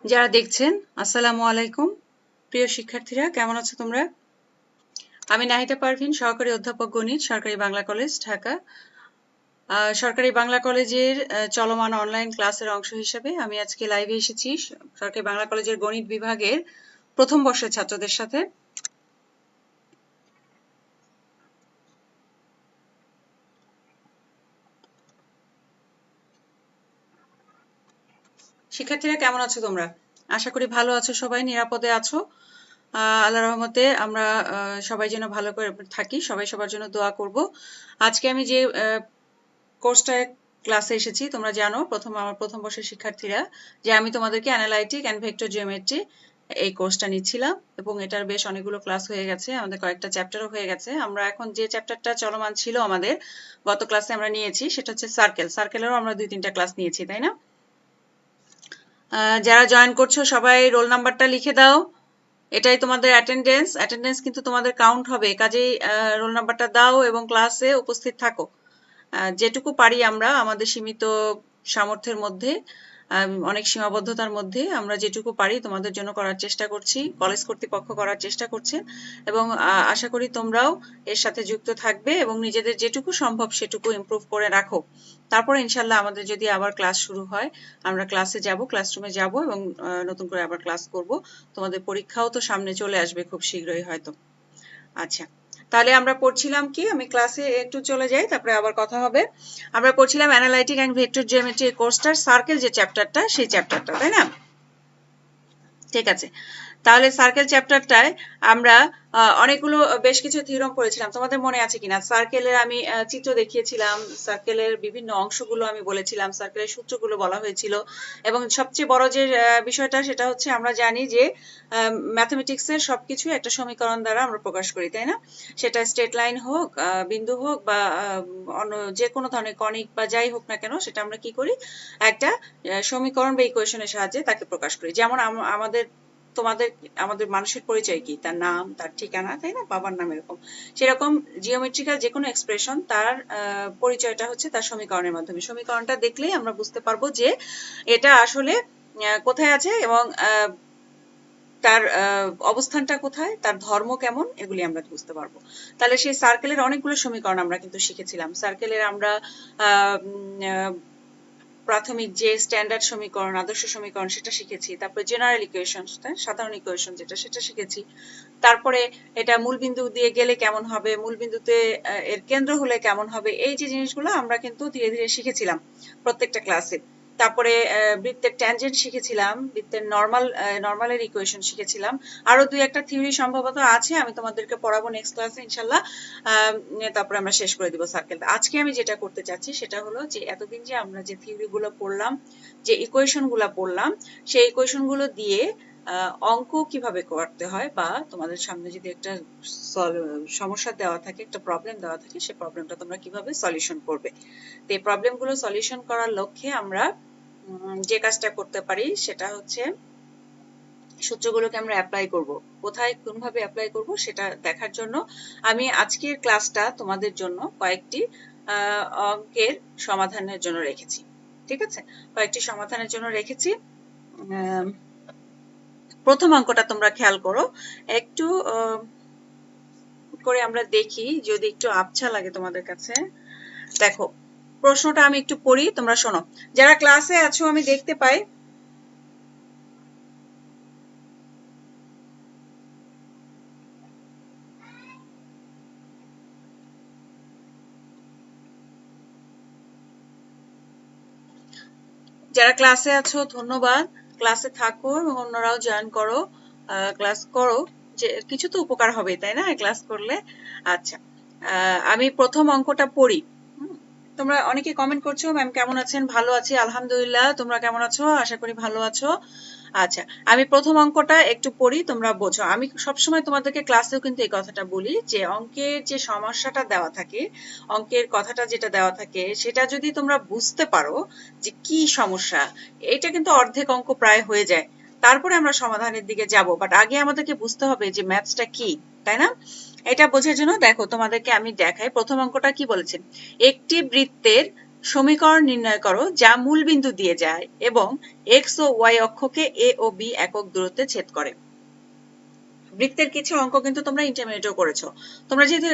যারা দেখছেন আসসালামু আলাইকুম। প্রিয় শিক্ষার্থীরা, কেমন আছো তোমরা? আমি নাহিদা পারভিন, সহকারী অধ্যাপক গণিত, সরকারি বাংলা কলেজ, ঢাকা। সরকারি বাংলা কলেজের চলমান অনলাইন ক্লাসের অংশ হিসেবে আমি আজকে লাইভে এসেছি সরকারি বাংলা কলেজের গণিত বিভাগের প্রথম বর্ষের ছাত্রদের সাথে। শিক্ষার্থীরা, কেমন আছো তোমরা? আশা করি ভালো আছো, সবাই নিরাপদে আছো। আল্লাহর রহমতে আমরা সবাই যেন ভালো করে থাকি, সবাই সবার জন্য দোয়া করব। আজকে আমি যে কোর্সটায় ক্লাসে এসেছি, তোমরা জানো আমার প্রথম বর্ষের শিক্ষার্থীরা যে আমি তোমাদেরকে অ্যানালাইটিক অ্যান্ড ভেক্টর জিওমেট্রি এই কোর্সটা নিচ্ছিলাম, এবং এটার বেশ অনেকগুলো ক্লাস হয়ে গেছে, আমাদের কয়েকটা চ্যাপ্টারও হয়ে গেছে। আমরা এখন যে চ্যাপ্টারটা চলমান ছিল আমাদের গত ক্লাসে আমরা নিয়েছি সেটা হচ্ছে সার্কেলেরও আমরা 2-3টা ক্লাস নিয়েছি, তাই না? যারা জয়েন করছো সবাই রোল নাম্বারটা লিখে দাও। এটাই তোমাদের অ্যাটেন্ডেন্স কিন্তু তোমাদের কাউন্ট হবে, কাজেই রোল নাম্বারটা দাও এবং ক্লাসে উপস্থিত থাকো। যেটুকু পারি আমরা আমাদের সীমিত সামর্থ্যের মধ্যে, অনেক সীমাবদ্ধতার মধ্যে আমরা যেটুকু পারি তোমাদের জন্য করার চেষ্টা করছি, কলেজ কর্তৃপক্ষ করার চেষ্টা করছে, এবং আশা করি তোমরাও এর সাথে যুক্ত থাকবে এবং নিজেদের যেটুকু সম্ভব সেটুকু ইমপ্রুভ করে রাখো। তারপরে ইনশাল্লাহ আমাদের যদি আবার ক্লাস শুরু হয়, আমরা ক্লাসে যাব, ক্লাসরুমে যাব এবং নতুন করে আবার ক্লাস করব। তোমাদের পরীক্ষাও তো সামনে চলে আসবে খুব শীঘ্রই হয়তো। আচ্ছা, তাহলে আমরা পড়ছিলাম কি, আমি ক্লাসে একটু চলে যাই, তারপরে আবার কথা হবে। আমরা পড়ছিলাম অ্যানালাইটিক অ্যান্ড ভেক্টর জিওমেট্রি কোর্সটার সার্কেল যে চ্যাপ্টারটা, সেই চ্যাপ্টারটা, তাই না? ঠিক আছে, তাহলে সার্কেল চ্যাপ্টারটায় আমরা অনেকগুলো বেশ কিছু থিওরেম পড়েছিলাম। তোমাদের মনে আছে কিনা? সার্কেলের আমি চিত্র দেখিয়েছিলাম, সার্কেলের বিভিন্ন অংশগুলো আমি বলেছিলাম, সার্কেলের সূত্রগুলো বলা হয়েছিল, এবং সবচেয়ে বড় যে বিষয়টা সেটা হচ্ছে আমরা জানি যে ম্যাথমেটিক্সের সবকিছু একটা সমীকরণ দ্বারা আমরা প্রকাশ করি, তাই না? সেটা স্ট্রেট লাইন হোক, বিন্দু হোক, বা অন্য যে কোনো ধরনের কণিক বা যাই হোক না কেন, সেটা আমরা কি করি, একটা সমীকরণ বা ইকুয়েশনের সাহায্যে তাকে প্রকাশ করি। যেমন আমাদের মানুষের পরিচয় কি, তার নাম, তার ঠিকানা, তাই না, বাবার নাম, এরকম। সেরকম জিওমেট্রিক্যাল যে কোনো এক্সপ্রেশন, তার পরিচয়টা হচ্ছে তার সমীকরণের মাধ্যমে। সমীকরণটা দেখলেই আমরা বুঝতে পারবো যে এটা আসলে কোথায় আছে, এবং তার অবস্থানটা কোথায়, তার ধর্ম কেমন, এগুলি আমরা বুঝতে পারবো। তাহলে সেই সার্কেলের অনেকগুলো সমীকরণ আমরা কিন্তু শিখেছিলাম। সার্কেলের আমরা প্রাথমিক যে স্ট্যান্ডার্ড সমীকরণ, আদর্শ সমীকরণ, সেটা শিখেছি। তারপরে জেনারেল ইকুয়েশন, সাধারণ ইকুয়েশন যেটা, সেটা শিখেছি। তারপরে এটা মূল বিন্দু দিয়ে গেলে কেমন হবে, মূল বিন্দুতে এর কেন্দ্র হলে কেমন হবে, এই যে জিনিসগুলো আমরা কিন্তু ধীরে ধীরে শিখেছিলাম প্রত্যেকটা ক্লাসে। তারপরে বৃত্তের ট্যানজেন্ট শিখেছিলাম, বৃত্তের নর্মালের ইকুয়েশন শিখেছিলাম। আরো 2-1টা থিওরি সম্ভবত আছে, আমি তোমাদেরকে পড়াবো নেক্সট ক্লাসে ইনশাল্লাহ। তারপরে আমরা শেষ করে দিব সার্কেলটা। আজকে আমি যেটা করতে চাচ্ছি সেটা হলো যে এতদিন যে আমরা যে থিওরি গুলো পড়লাম, যে ইকুয়েশন গুলো পড়লাম, সেই ইকুয়েশন গুলো দিয়ে অঙ্ক কিভাবে করতে হয়, বা তোমাদের সামনে যদি একটা সমস্যা দেওয়া থাকে, একটা প্রবলেম দেওয়া থাকে, সেই প্রবলেমটা তোমরা কিভাবে সলিউশন করবে। তো এই প্রবলেম গুলো সলিউশন করার লক্ষ্যে আমরা যে কাজটা করতে পারি সেটা হচ্ছে সূত্রগুলোকে আমরা অ্যাপ্লাই করব। কোথায় কোনভাবে অ্যাপ্লাই করব সেটা দেখার জন্য আমি আজকের ক্লাসটা তোমাদের জন্য কয়েকটি অঙ্কের সমাধানের জন্য রেখেছি। ঠিক আছে, কয়েকটি সমাধানের জন্য রেখেছি। প্রথম অঙ্কটা তোমরা খেয়াল করো একটু করে, আমরা দেখি যদি একটু আবছা লাগে তোমাদের কাছে। দেখো, প্রশ্নটা আমি একটু পড়ি, তোমরা শোনো। যারা ক্লাসে আছো আমি দেখতে পাই, যারা ক্লাসে আছো ধন্যবাদ, ক্লাসে থাকো এবং অন্যরাও জয়েন করো, ক্লাস করো, যে কিছু তো উপকার হবে, তাই না, ক্লাস করলে। আচ্ছা, আমি প্রথম অঙ্কটা পড়ি। তোমরা অনেকে কমেন্ট করছো, ম্যাম কেমন আছেন? ভালো আছি আলহামদুলিল্লাহ, তোমরা কেমন আছো? আশা করি ভালো আছো। আচ্ছা, আমি প্রথম অঙ্কটা একটু পড়ি, তোমরা বোঝো। আমি সবসময় তোমাদেরকে ক্লাসেও কিন্তু এই কথাটা বলি যে অঙ্কের যে সমস্যাটা দেওয়া থাকে, অঙ্কের কথাটা যেটা দেওয়া থাকে, সেটা যদি তোমরা বুঝতে পারো যে কি সমস্যা, এটা কিন্তু অর্ধেক অঙ্ক প্রায় হয়ে যায়। তারপরে আমরা সমাধানের দিকে যাব, বাট আগে আমাদেরকে বুঝতে হবে যে ম্যাথসটা কি, তাই না? এটা বোঝার জন্য দেখো তোমাদেরকে আমি দেখাই। প্রথম অঙ্কটা কি বলেছে, একটি বৃত্তের সমীকরণ নির্ণয় করো যা মূলবিন্দু দিয়ে যায় এবং এক্স ও ওয়াই অক্ষকে এ ও বি একক দূরত্বে ছেদ করে। বৃত্তের কিছু অঙ্ক কিন্তু তোমরা ইন্টারমিডিয়েটেও করেছো। তোমরা যেহেতু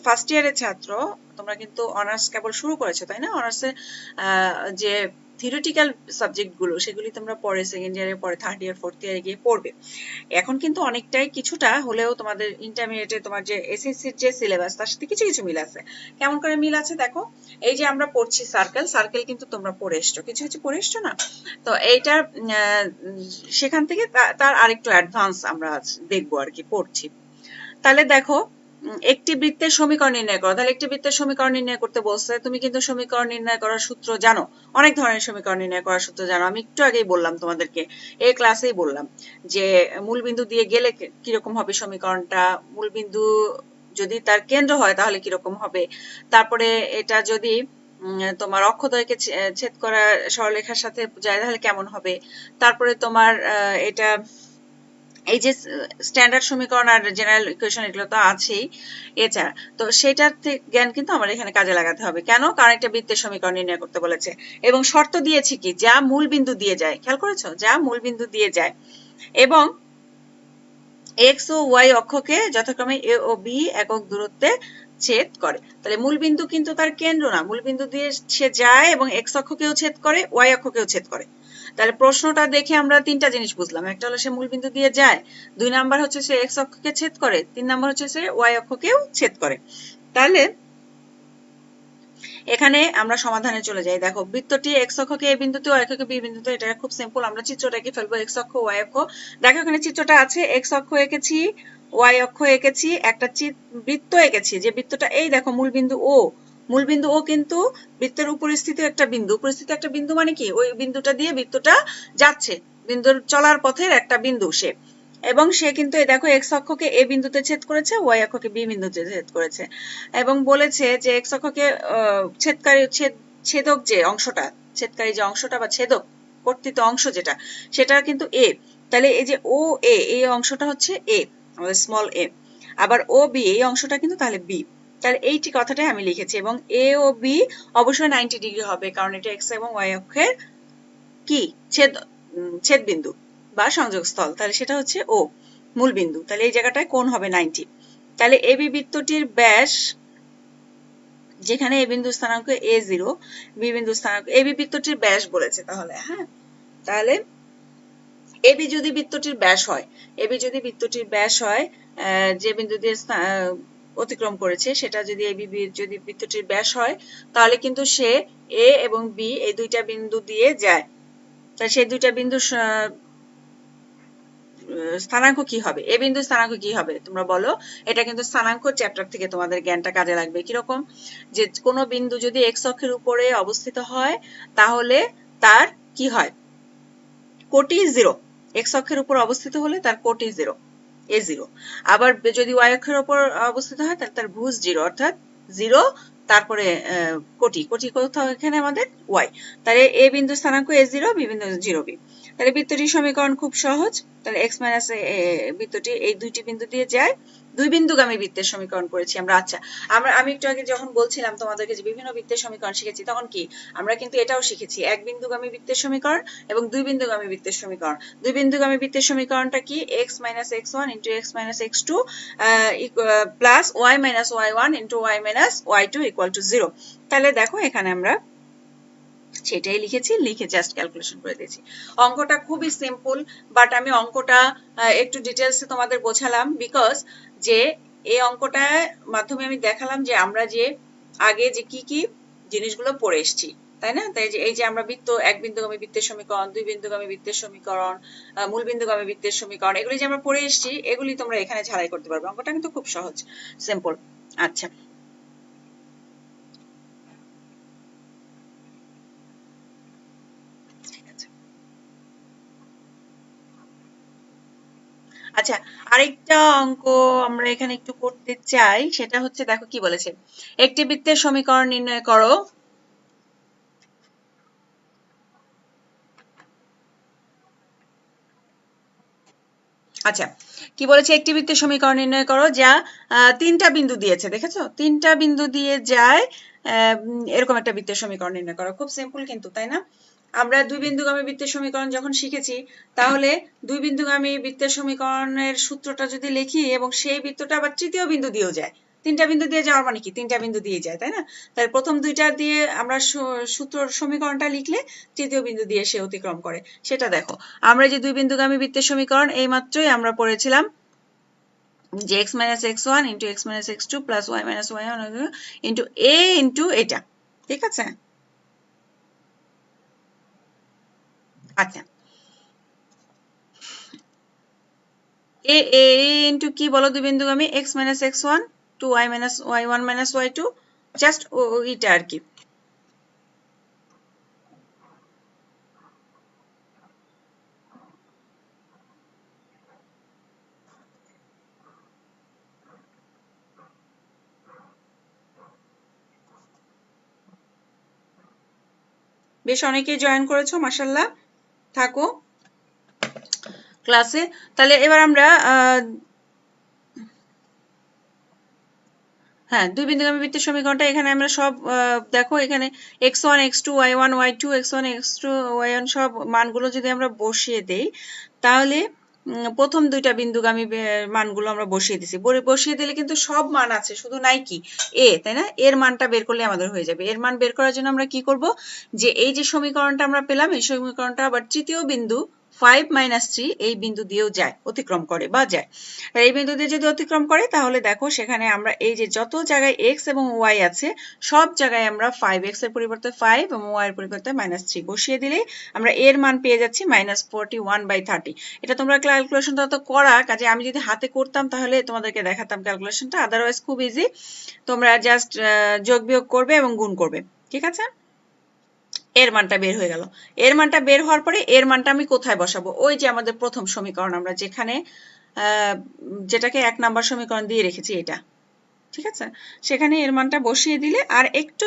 ফার্স্ট ইয়ারের ছাত্র, তোমরা কিন্তু অনার্স কেবল শুরু করেছো, তাই না? অনার্সে যে থিওরিটিক্যাল সাবজেক্ট গুলো সেগুলি তোমরা পরে সেকেন্ড ইয়ারে, পরে থার্ড ইয়ার, ফোর্থ ইয়ারে গিয়ে পড়বে। এখন কিন্তু অনেকটাই কিছুটা হলেও তোমাদের ইন্টারমিডিয়েটে তোমার যে এসএসসির যে সিলেবাস তার সাথে কিছু কিছু মিল আছে। কেমন করে মিল আছে দেখো, এই যে আমরা পড়ছি সার্কেল, সার্কেল কিন্তু তোমরা পড়ে এসছো, কিছু কিছু পড়ে এসছো না? তো এইটার সেখান থেকে তার আরেকটু অ্যাডভান্স আমরা দেখবো আর কি, পড়ছি। তাহলে দেখো, একটি বৃত্তের সমীকরণ নির্ণয় করো। তাহলে একটি বৃত্তের সমীকরণ নির্ণয় করতে বলছে, তুমি কিন্তু সমীকরণ নির্ণয় করার সূত্র জানো, অনেক ধরনের সমীকরণ নির্ণয় করার সূত্র জানো। আমি একটু আগেই বললাম তোমাদেরকে, এই ক্লাসেই বললাম যে মূলবিন্দু দিয়ে গেলে কিরকম হবে সমীকরণটা, মূলবিন্দু যদি তার কেন্দ্র হয় তাহলে কিরকম হবে, তারপরে এটা যদি তোমার অক্ষদ্বয়কে ছেদ করা সরলরেখার সাথে যায় তাহলে কেমন হবে, তারপরে তোমার এটা এই যে স্ট্যান্ডার্ড সমীকরণ আর জেনারেল ইকুয়েশন এগুলো তো আছেই, এছাড়া তো সেটার জ্ঞান কিন্তু আমার এখানে কাজে লাগাতে হবে। কেন? কারণ একটা বৃত্তের সমীকরণ নির্ণয় করতে বলেছে এবং শর্ত দিয়েছি কি, যা মূল বিন্দু দিয়ে যায়, খেয়াল করেছো, যা মূল বিন্দু দিয়ে যায় এবং এক্স ও ওয়াই অক্ষকে যথাক্রমে এ ও বি একক দূরত্বে ছেদ করে। তাহলে মূলবিন্দু কিন্তু তার কেন্দ্র না, মূলবিন্দু দিয়ে সে যায় এবং এক্স অক্ষকেও ছেদ করে, ওয়াই অক্ষকেও ছেদ করে। তাহলে প্রশ্নটা দেখে আমরা তিনটা জিনিস বুঝলাম, একটা হলো সে মূলবিন্দু দিয়ে যায়, দুই নাম্বার হচ্ছে সে এক্স অক্ষকে ছেদ করে, তিন নাম্বার হচ্ছে সে ওয়াই অক্ষকেও ছেদ করে। তাহলে এখানে আমরা সমাধানে চলে যাই। দেখো, বৃত্তটি এক্স অক্ষকে এ বিন্দুতে, ওয়াই অক্ষকে বি বিন্দুতে, এটা খুব সিম্পল, আমরা চিত্রটাকে ফেলবো এক্স অক্ষ ওয়াই অক্ষ। দেখো এখানে চিত্রটা আছে, এক্স অক্ষ এঁকেছি, ওয়াই অক্ষ এঁকেছি, একটা বৃত্ত এঁকেছি, যে বৃত্তটা এই দেখো মূলবিন্দু ও, মূলবিন্দু ও কিন্তু বৃত্তের উপরিস্থিত একটা বিন্দু, উপরিস্থিত একটা বিন্দু মানে কি, ওই বিন্দুটা দিয়ে বৃত্তটা যাচ্ছে, বিন্দুর চলার পথের একটা বিন্দু সে, এবং সে কিন্তু এই দেখো এক্স অক্ষকে এ বিন্দুতে ছেদ করেছে, ওয়াই অক্ষকে বি বিন্দুতে ছেদ করেছে, এবং বলেছে যে এক্স অক্ষকে ছেদকারী ছেদক যে অংশটা, ছেদকারী যে অংশটা বা ছেদক কর্তৃত অংশ যেটা, সেটা কিন্তু এ। তাহলে এই যে ও এ, এই অংশটা হচ্ছে এ, আমাদের স্মল এ, আবার ও বি এই অংশটা কিন্তু তাহলে বি। তাহলে এইটি কথাটাই আমি লিখেছি, এবং এ ও বি অবশ্যই 90 ডিগ্রি হবে, কারণ এটা এক্স এবং ওয়াই অক্ষের কি ছেদ বিন্দু বা সংযোগস্থল, তাহলে সেটা হচ্ছে ও মূল বিন্দু। তাহলে এই জায়গাটায় কোণ হবে 90। তাহলে এবি বৃত্তটির ব্যাস, যেখানে এ বিন্দুর স্থানাঙ্ক a0, বি বিন্দুর স্থানাঙ্ক, এবি বৃত্তটির ব্যাস বলেছে তাহলে, হ্যাঁ, তাহলে এবি যদি বৃত্তটির ব্যাস হয়, এবি যদি বৃত্তটির ব্যাস হয়, যে বিন্দু দিয়ে অতিক্রম করেছে সেটা যদি এবি যদি বৃত্তটির ব্যাস হয়, তাহলে কিন্তু সে এ এবং বি এই দুইটা বিন্দু দিয়ে যায়। তাহলে সেই দুইটা বিন্দুর স্থানাঙ্ক কি হবে, এ বিন্দুর স্থানাঙ্ক কি হবে তোমরা বলো? এটা কিন্তু স্থানাঙ্ক চ্যাপ্টার থেকে তোমাদের জ্ঞানটা কাজে লাগবে। কিরকম? যে কোনো বিন্দু যদি এক্স অক্ষের উপরে অবস্থিত হয় তাহলে তার কি হয়, কোটি 0। এক্স অক্ষের উপর অবস্থিত হলে তার কোটি 0, a0। আবার যদি ওয়াই অক্ষের উপর অবস্থিত হয় তাহলে তার ভুজ 0, অর্থাৎ 0 তারপরে কোটি, কোটি কোথাও এখানে আমাদের ওয়াই। তাহলে এ বিন্দু স্থানাঙ্ক a0, বি বিন্দু 0b। তাহলে বৃত্তটির সমীকরণ খুব সহজ। তাহলে x মাইনাস বৃত্তটি এই দুইটি বিন্দু দিয়ে যায়, দুই বিন্দুগামী বৃত্তের সমীকরণ করেছি আমরা। আচ্ছা, আমি একটু আগে যখন বলছিলাম তোমাদেরকে যে বিভিন্ন বৃত্তের সমীকরণ শিখেছি, তখন কি আমরা কিন্তু এটাও শিখেছি, এক বিন্দুগামী বৃত্তের সমীকরণ এবং দুই বিন্দুগামী বৃত্তের সমীকরণ। দুই বিন্দুগামী বৃত্তের সমীকরণটা কি, x minus x1 into x minus x2 plus y minus y1 into y minus y2 equal to 0। তাহলে দেখো এখানে আমরা সেটাই লিখেছি, লিখে জাস্ট ক্যালকুলেশন করে দিয়েছি। অঙ্কটা খুবই সিম্পল, বাট আমি অঙ্কটা একটু ডিটেলসে তোমাদের বোঝালাম, বিকজ যে এই অঙ্কটার মাধ্যমে আমি দেখালাম যে আমরা যে আগে যে কি কি জিনিসগুলো পড়ে এসেছি, তাই না? তাই যে এই যে আমরা বৃত্ত, এক বিন্দুগামী বৃত্তের সমীকরণ, দুই বিন্দুগামী বৃত্তের সমীকরণ, মূল বিন্দুগামী বৃত্তের সমীকরণ, এগুলি যে আমরা পড়ে এসেছি, এগুলি তোমরা এখানে ঝালাই করতে পারবে। অঙ্কটা কিন্তু খুব সহজ, সিম্পল। আচ্ছা, আচ্ছা, আরেকটা অঙ্ক আমরা এখানে একটু করতে চাই, সেটা হচ্ছে দেখো কি বলেছে, একটি বৃত্তের সমীকরণ নির্ণয় করো আচ্ছা, কি বলেছে, একটি বৃত্তের সমীকরণ নির্ণয় করো যা তিনটা বিন্দু দিয়েছে, দেখেছো তিনটা বিন্দু দিয়ে যায়, এরকম একটা বৃত্তের সমীকরণ নির্ণয় করো। খুব সিম্পল কিন্তু, তাই না? আমরা দুই বিন্দুগামী বৃত্তের সমীকরণ যখন শিখেছি, তাহলে দুই বিন্দুগামী বৃত্তের সমীকরণের সূত্রটা যদি লিখি এবং সেই বৃত্তটা আবার তৃতীয় বিন্দু দিয়েও যায়, তিনটা বিন্দু দিয়ে যাওয়ার মানে কি, তিনটা বিন্দু দিয়ে যায়, তাই না? তাহলে প্রথম দুইটা দিয়ে আমরা সূত্র সমীকরণটা লিখলে তৃতীয় বিন্দু দিয়ে সে অতিক্রম করে, সেটা দেখো। আমরা যে দুই বিন্দুগামী বৃত্তের সমীকরণ এই মাত্রই আমরা পড়েছিলাম যে x minus x1 into x minus x2 plus y minus y1 into a into এটা, ঠিক আছে? আচ্ছা, a into কি বলো দুই বিন্দুগামী, x minus x1 to y minus y1 minus y2, just এটা আর কি। বেশ অনেকেই জয়েন করেছো, মাশাআল্লাহ, থাকো ক্লাসে। তাহলে এবার আমরা হ্যাঁ, দুই বিন্দুগামী বৃত্তের সমীকরণটা এখানে আমরা সব দেখো, এখানে x1 x2 y1 y2 x1 x2 y1 সব মানগুলো যদি আমরা বসিয়ে দেই, তাহলে প্রথম দুইটা বিন্দুগামী মানগুলো আমরা বসিয়ে দিছি, বসিয়ে দিলে কিন্তু সব মান আছে, শুধু নাই কি a, তাই না? এর মানটা বের করলে আমাদের হয়ে যাবে। এর মান বের করার জন্য আমরা কি করব, যে এই যে সমীকরণটা আমরা পেলাম, এই সমীকরণটা আবার তৃতীয় বিন্দু 5 - 3 এই বিন্দু দিয়েও যায়, অতিক্রম করে বা যায়। এই বিন্দু দিয়ে যদি অতিক্রম করে, তাহলে দেখো সেখানে আমরা এই যে যত জায়গায় x এবং y আছে, সব জায়গায় আমরা 5x এর পরিবর্তে 5 এবং y এর পরিবর্তে -3 বসিয়ে দিলে আমরা এর মান পেয়ে যাচ্ছি -41/30। এটা তোমরা ক্যালকুলেশনটা তো করা, কাজে আমি যদি হাতে করতাম তাহলে তোমাদেরকে দেখাতাম ক্যালকুলেশনটা, আদারওয়াইজ খুব ইজি, তোমরা জাস্ট যোগ বিয়োগ করবে এবং গুণ করবে, ঠিক আছে? এর মানটা বের হয়ে গেল। এর মানটা বের হওয়ার পরে এর মানটা আমি কোথায় বসাবো, ওই যে আমাদের প্রথম সমীকরণ আমরা যেখানে যেটাকে 1 নাম্বার সমীকরণ দিয়ে রেখেছি এটা, ঠিক আছে? সেখানে এর মানটা বসিয়ে দিলে, আর একটু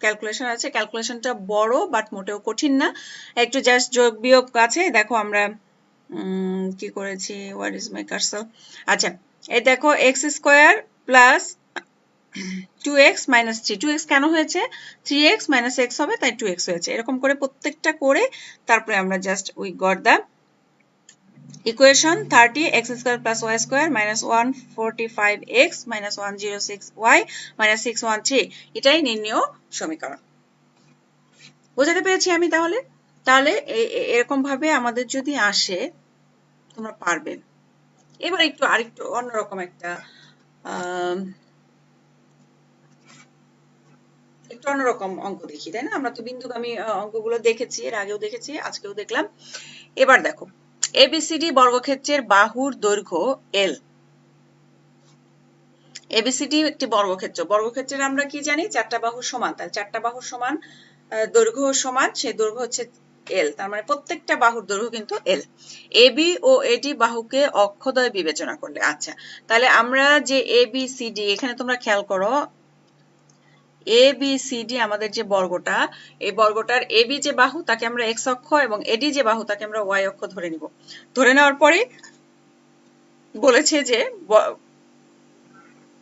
ক্যালকুলেশন আছে, ক্যালকুলেশনটা বড় বাট মোটেও কঠিন না, একটু জাস্ট যোগ বিয়োগ আছে। দেখো আমরা কি করেছি, হোয়াট ইজ মাই কার্সর, আচ্ছা এই দেখো x² plus 2x minus 3, 2x কেন হয়েছে, 3x minus x হবে তাই 2x হয়েছে, এরকম করে প্রত্যেকটা করে তারপরে আমরা just we got the equation 30x² plus y² minus 145x minus 106y minus 613, এটাই নির্ণেয় সমীকরণ। বোঝাতে পেরেছি আমি? তাহলে তাহলে এরকম ভাবে আমাদের যদি আসে তোমরা পারবে। এবার একটু আরেকটু অন্যরকম একটা একটু অন্যরকম অঙ্ক দেখি, তাই না? আমরা তো বিন্দুগামী অঙ্কগুলো দেখেছি, এর আগেও দেখেছি, আজকেও দেখলাম। এবার দেখো, ABCD বর্গক্ষেত্রের বাহুর দৈর্ঘ্য L। ABCD একটি বর্গক্ষেত্র, বর্গক্ষেত্রের আমরা কি জানি, চারটা বাহু সমান, তাহলে চারটা বাহু সমান, দৈর্ঘ্য সমান, সেই দৈর্ঘ্য হচ্ছে L, তার মানে প্রত্যেকটা বাহুর দৈর্ঘ্য কিন্তু L। AB ও AD বাহুকে অক্ষদ্বয় বিবেচনা করলে, আচ্ছা তাহলে আমরা যে ABCD, এখানে তোমরা খেয়াল করো ABCD আমাদের যে বর্গটা, এই বর্গটার AB যে বাহু তাকে আমরা x অক্ষ এবং AD যে বাহু তাকে আমরা y অক্ষ ধরে নিব। ধরে নেওয়ার পরে বলেছে যে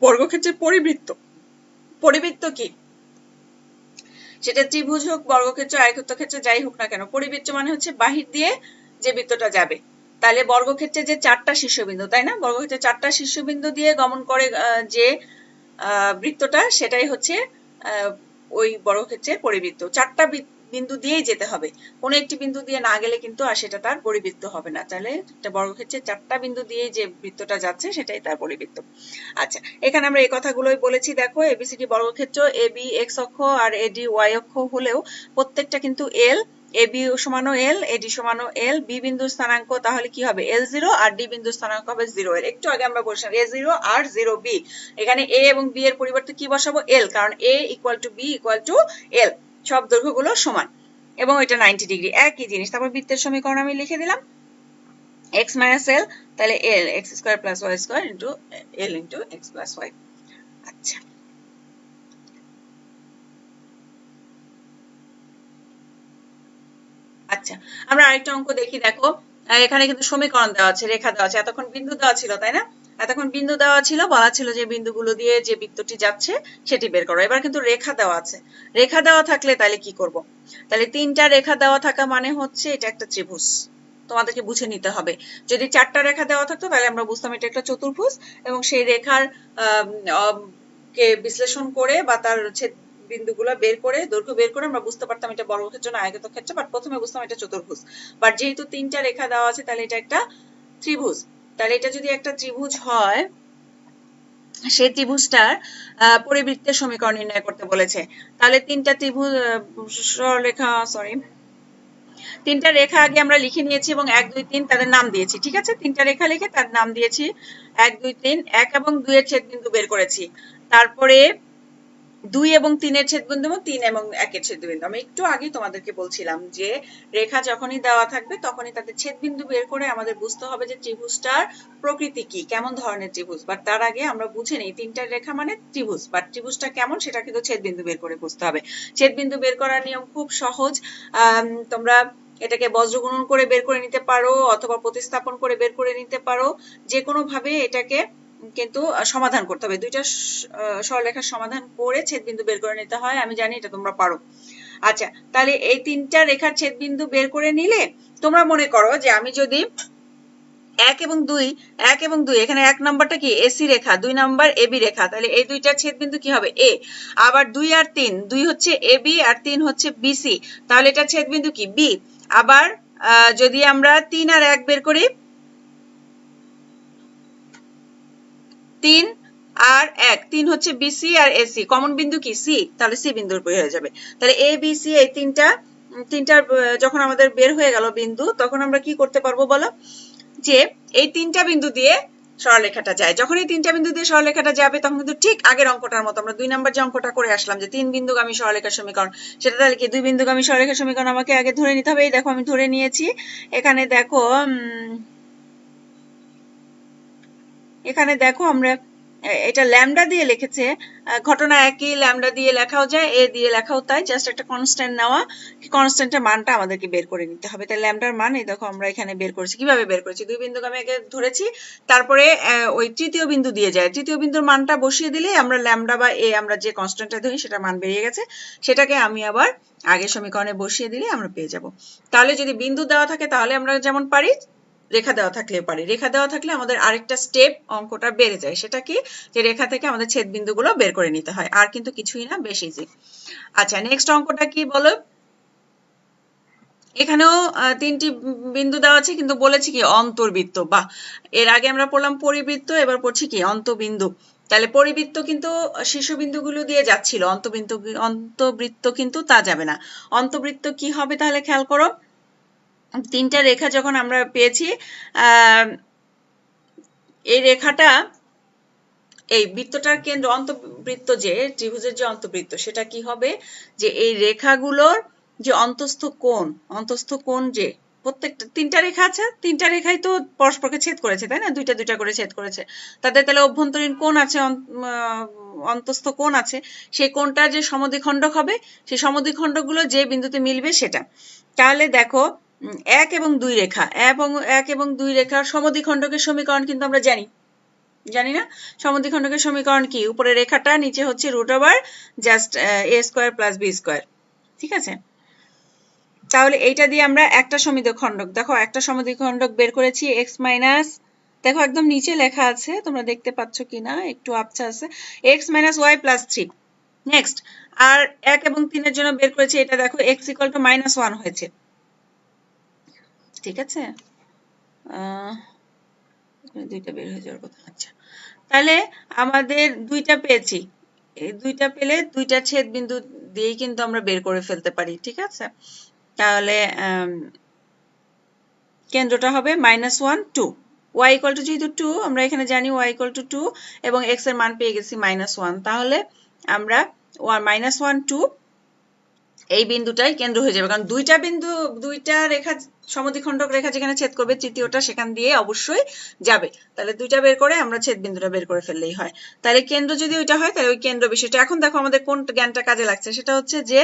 বর্গক্ষেত্রের পরিবৃত্ত, পরিবৃত্ত কি, সেটা ত্রিভুজ হোক, বর্গক্ষেত্র, আয়তক্ষেত্র, যাই হোক না কেন, পরিবৃত্ত মানে হচ্ছে বাহির দিয়ে যে বৃত্তটা যাবে। তাহলে বর্গক্ষেত্রে যে চারটা শীর্ষবিন্দু, তাই না, বর্গক্ষেত্রে চারটা শীর্ষবিন্দু দিয়ে গমন করে যে বৃত্তটা, সেটাই হচ্ছে ওই বর্গক্ষেত্রের পরিবৃত্ত। চারটা বিন্দু দিয়েই যেতে হবে, কোনো একটি বিন্দু দিয়ে না গেলে কিন্তু আর সেটা তার পরিবৃত্ত হবে না। তাহলে একটা বর্গক্ষেত্রের চারটা বিন্দু দিয়ে যে বৃত্তটা যাচ্ছে সেটাই তার পরিবৃত্ত। আচ্ছা, এখানে আমরা এই কথাগুলোই বলেছি। দেখো, ABCD বর্গক্ষেত্র, AB x অক্ষ আর AD y অক্ষ হলেও প্রত্যেকটা কিন্তু L, AB সমানো L, AD সমানো L। B বিন্দুর স্থানাঙ্ক তাহলে কি হবে, L0, আর D বিন্দুর স্থানাঙ্ক হবে 0L। একটু আগে আমরা বলছিলাম A0 আর 0B, এখানে A এবং B এর পরিবর্তে কি বসাবো, L, কারণ A = B = L, সব দৈর্ঘ্যগুলো সমান এবং এটা 90 ডিগ্রি, একই জিনিস। তারপর বৃত্তের সমীকরণ আমি লিখে দিলাম x minus L, তাহলে L x² plus y² into L into x plus y। আচ্ছা, আচ্ছা আমরা আরেকটা অঙ্ক দেখি। দেখো, এখানে কিন্তু সমীকরণ দেওয়া আছে, রেখা দেওয়া আছে, এতক্ষণ বিন্দু দেওয়া ছিল তাই না? এতক্ষণ বিন্দু দেওয়া ছিল, বলা ছিল যে বিন্দুগুলো দিয়ে যে বৃত্তটি যাচ্ছে সেটি বের করো। এবার কিন্তু রেখা দেওয়া আছে। রেখা দেওয়া থাকলে তাহলে কি করব? তাহলে 3টা রেখা দেওয়া থাকা মানে হচ্ছে এটা একটা ত্রিভুজ। তোমাদেরকে বুঝে নিতে হবে। যদি 4টা রেখা দেওয়া থাকতো তাহলে আমরা বুঝতাম এটা একটা চতুর্ভুজ, এবং সেই রেখার কে বিশ্লেষণ করে বা তার ছেদ বিন্দুগুলো বের করে, দৈর্ঘ্য বের করে আমরা বুঝতে পারতাম এটা বর্গক্ষেত্র না আয়তক্ষেত্র, বাট প্রথমে বুঝতাম এটা চতুর্ভুজ। বাট যেহেতু 3টা রেখা দেওয়া আছে তাহলে এটা একটা ত্রিভুজ। তাহলে এটা যদি একটা ত্রিভুজ হয়, সেই ত্রিভুজটার পরিবৃত্তের সমীকরণ নির্ণয় করতে বলেছে। তাহলে 3টা ত্রিভুজ সরলরেখা, সরি, 3টা রেখা আগে আমরা লিখে নিয়েছি এবং 1 2 3 তাদের নাম দিয়েছি। ঠিক আছে, 3টা রেখা লিখে তার নাম দিয়েছি 1 2 3। 1 এবং 2 এর ছেদবিন্দু বের করেছি। তারপরে 2 এবং 3 এর ছেদবিন্দু এবং 3 এবং 1 এর ছেদবিন্দু। আমি একটু আগে তোমাদেরকে বলছিলাম যে রেখা যখনই দেওয়া থাকবে তখনই তাদের ছেদবিন্দু বের করে আমাদের বুঝতে হবে যে ত্রিভুজটার প্রকৃতি কি, কেমন ধরনের ত্রিভুজ। বাট তার আগে আমরা বুঝে নেই 3টা রেখা মানে ত্রিভুজ, বাট ত্রিভুজটা কেমন সেটা কিন্তু ছেদবিন্দু বের করে বুঝতে হবে। ছেদবিন্দু বের করার নিয়ম খুব সহজ। তোমরা এটাকে বজ্রগুণন করে বের করে নিতে পারো অথবা প্রতিস্থাপন করে বের করে নিতে পারো, যে কোনো ভাবে এটাকে কিন্তু সমাধান করতে হবে। 2টা সরলরেখার সমাধান করে ছেদবিন্দু বের করে নিতে হয়, আমি জানি এটা তোমরা পারো। আচ্ছা, তাহলে এই 3টা রেখার ছেদবিন্দু বের করে নিলে তোমরা মনে করো যে আমি যদি 1 এবং 2 এখানে 1 নাম্বারটা কি এসি রেখা, 2 নাম্বার এবি রেখা, তাহলে এই দুইটার ছেদবিন্দু কি হবে এ। আবার 2 আর 3, 2 হচ্ছে এবি আর 3 হচ্ছে বিসি, তাহলে এটা ছেদবিন্দু কি বি। আবার যদি আমরা 3 আর 1 বের করি, 3 আর 1, 3 হচ্ছে বিসি আর এসি, কমন বিন্দু কি সি, তাহলে সি বিন্দুর বের হয়ে যাবে। তাহলে এ বি সি এই তিনটার যখন আমাদের বের হয়ে গেল বিন্দু, তখন আমরা কি করতে পারবো বলো, যে এই 3টা বিন্দু দিয়ে সরলরেখাটা যায়। যখন এই 3টা বিন্দু দিয়ে সরলরেখাটা যাবে তখন কিন্তু ঠিক আগের অঙ্কটার মতো আমরা 2 নাম্বার যে অঙ্কটা করে আসলাম যে 3 বিন্দুগামী সরলরেখার সমীকরণ, সেটা তাহলে কি 2 বিন্দুগামী সরলরেখার সমীকরণ আমাকে আগে ধরে নিতে হবে। এই দেখো আমি ধরে নিয়েছি। এখানে দেখো আমরা এটা ল্যামডা দিয়ে লিখেছে, ঘটনা একই, ল্যামডা দিয়ে লেখাও যায়, এ দিয়ে লেখাও তাই, জাস্ট একটা কনস্ট্যান্ট নেওয়া, কনস্ট্যান্টের মানটা আমাদেরকে বের করে নিতে হবে। তাই ল্যামডার মান এই দেখো আমরা এখানে বের করেছি। কিভাবে বের করেছি, 2 বিন্দুকে আমি আগে ধরেছি, তারপরে ওই তৃতীয় বিন্দু দিয়ে যায়, তৃতীয় বিন্দুর মানটা বসিয়ে দিলেই আমরা ল্যামডা বা এ আমরা যে কনস্ট্যান্টটা ধরি সেটা মান বেরিয়ে গেছে, সেটাকে আমি আবার আগের সমীকরণে বসিয়ে দিলে আমরা পেয়ে যাব। তাহলে যদি বিন্দু দেওয়া থাকে তাহলে আমরা যেমন পারি, রেখা দেওয়া থাকলেও পারি। রেখা দেওয়া থাকলে আমাদের আরেকটা স্টেপ অঙ্কটা বেড়ে যায়, সেটা কি, যে রেখা থেকে আমাদের ছেদ বিন্দুগুলো বের করে নিতে হয়, আর কিন্তু কিছুই না, বেশ ইজি। আচ্ছা, নেক্সট অঙ্কটা কি বলো। এখানেও 3টি বিন্দু দেওয়া আছে, কিন্তু বলেছি কি অন্তর্বৃত্ত। বাহ, এর আগে আমরা পড়লাম পরিবৃত্ত, এবার পড়ছি কি অন্তবিন্দু। তাহলে পরিবৃত্ত কিন্তু শীর্ষবিন্দুগুলো দিয়ে যাচ্ছিল, অন্তবৃত্ত কিন্তু তা যাবে না। অন্তবৃত্ত কি হবে তাহলে খেয়াল করো, 3টা রেখা যখন আমরা পেয়েছি, এই রেখাটা, এই বৃত্তটার কেন্দ্র, অন্তবৃত্ত যে ত্রিভুজের যে অন্তবৃত্ত, সেটা কি হবে, যে এই রেখাগুলোর যে অন্তস্থ কোণ যে প্রত্যেকটা 3টা রেখা আছে, 3টা রেখাই তো পরস্পরকে ছেদ করেছে তাই না, 2টা 2টা করে ছেদ করেছে, তাদের তাহলে অভ্যন্তরীণ কোণ আছে, অন্তস্থ কোণ আছে, সেই কোণটার যে সমদ্বিখণ্ডক হবে, সেই সমদ্বিখণ্ডকগুলো যে বিন্দুতে মিলবে সেটা। তাহলে দেখো 1 এবং 2 রেখা, 1 এবং 2 রেখার সমদ্বিখণ্ডকের সমীকরণ কিন্তু আমরা জানি না। সমদ্বিখণ্ডকের সমীকরণ কি, উপরে রেখাটা, নিচে হচ্ছে √, just a square plus b square. ঠিক আছে, তাহলে এইটা দিয়ে আমরা একটা সমদ্বিখণ্ডক, দেখো একটা সমদ্বিখণ্ডক বের করেছি, x মাইনাস, দেখো একদম নিচে লেখা আছে, তোমরা দেখতে পাচ্ছ কিনা, একটু আবছা আছে, x minus y plus 3। Next, আর 1 এবং 3 এর জন্য বের করেছি, এটা দেখো x ইকুয়াল টু -1 হয়েছে। ঠিক আছে, দুইটা বের হয়ে যাওয়ার কথা। আচ্ছা, তাহলে আমাদের 2টা পেয়েছি, এই 2টা পেলে 2টা ছেদ বিন্দু দিয়েই কিন্তু আমরা বের করে ফেলতে পারি। ঠিক আছে, তাহলে কেন্দ্রটা হবে -1 2, y ইকুয়াল টু যেহেতু 2, আমরা এখানে জানি y ইকুয়াল টু 2 এবং x এর মান পেয়ে গেছি -1, তাহলে আমরা -1 2 এই বিন্দুটাই কেন্দ্র হয়ে যাবে, কারণ 2টা রেখা, সমদ্বিখণ্ডক রেখা যেখানে ছেদ করবে, তৃতীয়টা সেখান দিয়ে অবশ্যই যাবে। তাহলে 2টা বের করে আমরা ছেদ বিন্দুটা বের করে ফেললেই হয়। তাহলে কেন্দ্র যদি ওইটা হয়, তাহলে ওই কেন্দ্র বিষয়টা, এখন দেখো আমাদের কোন জ্ঞানটা কাজে লাগছে, সেটা হচ্ছে যে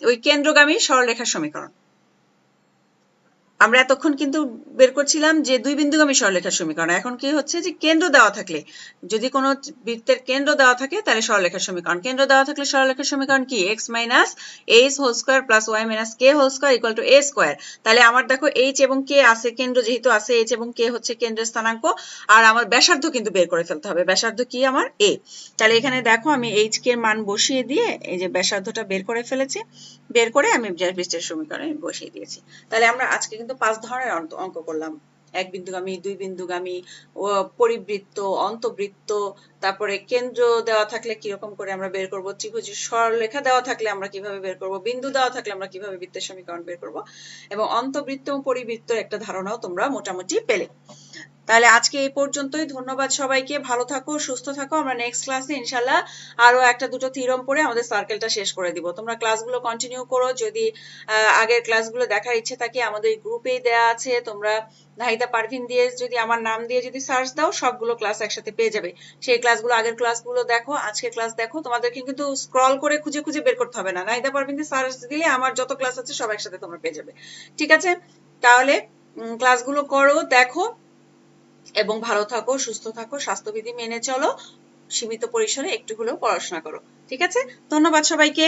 ওই কেন্দ্রগামী সরলরেখার সমীকরণ। আমরা এতক্ষণ কিন্তু বের করছিলাম যে দুই বিন্দুগামী সরলরেখার সমীকরণ। এখন কি হচ্ছে যে কেন্দ্র দেওয়া থাকলে, যদি কোনো বৃত্তের কেন্দ্র দেওয়া থাকে তাহলে সরলরেখার সমীকরণ। কেন্দ্র দেওয়া থাকলে সরলরেখার সমীকরণ কি? x minus h whole square plus y minus k whole square equal to a square. তাহলে আমার দেখো এইচ এবং কে আছে, কেন্দ্র যেহেতু আছে, এইচ এবং কে হচ্ছে কেন্দ্রের স্থানাঙ্ক, আর আমার ব্যাসার্ধ কিন্তু বের করে ফেলতে হবে। ব্যাসার্ধ কি আমার? এ। তাহলে এখানে দেখো আমি এইচ কে মান বসিয়ে দিয়ে এই যে ব্যাসার্ধটা বের করে ফেলেছি, বের করে আমি বৃত্তের সমীকরণে বসিয়ে দিয়েছি। তাহলে আমরা আজকে কিন্তু 5 ধরনের অঙ্ক করলাম। এক বিন্দুগামী, দুই বিন্দুগামী, পরিবৃত্ত, অন্তবৃত্ত, তারপরে কেন্দ্র দেওয়া থাকলে কিরকম করে আমরা বের করব, ত্রিভুজের সরলরেখা দেওয়া থাকলে আমরা কিভাবে বের করব, বিন্দু দেওয়া থাকলে আমরা কিভাবে বৃত্তের সমীকরণ বের করব, এবং অন্তবৃত্ত ও পরিবৃত্তের একটা ধারণাও তোমরা মোটামুটি পেলে। তাহলে আজকে এই পর্যন্তই। ধন্যবাদ সবাইকে। ভালো থাকো, সুস্থ থাকো। আমরা নেক্সট ক্লাসে ইনশাল্লাহ আরো একটা দুটো থিওরেম পড়ে আমাদের সার্কেলটা শেষ করে দিব। তোমরা ক্লাসগুলো কন্টিনিউ করো। যদি আগের ক্লাসগুলো দেখার ইচ্ছে থাকে আমাদের গ্রুপেই দেয়া আছে, তোমরা নাহিদা পারভিন দিয়ে যদি আমার নাম দিয়ে যদি সার্চ দাও সবগুলো ক্লাস একসাথে পেয়ে যাবে। সেই ক্লাসগুলো, আগের ক্লাসগুলো দেখো, আজকের ক্লাস দেখো। তোমাদেরকে কিন্তু স্ক্রল করে খুঁজে খুঁজে বের করতে হবে না। নাহিদা পারভিন দিয়ে সার্চ দিলে আমার যত ক্লাস আছে সব একসাথে তোমরা পেয়ে যাবে। ঠিক আছে? তাহলে ক্লাসগুলো করো, দেখো, এবং ভালো থাকো, সুস্থ থাকো, স্বাস্থ্যবিধি মেনে চলো, সীমিত পরিসরে একটু হলেও পড়াশোনা করো। ঠিক আছে? ধন্যবাদ সবাইকে।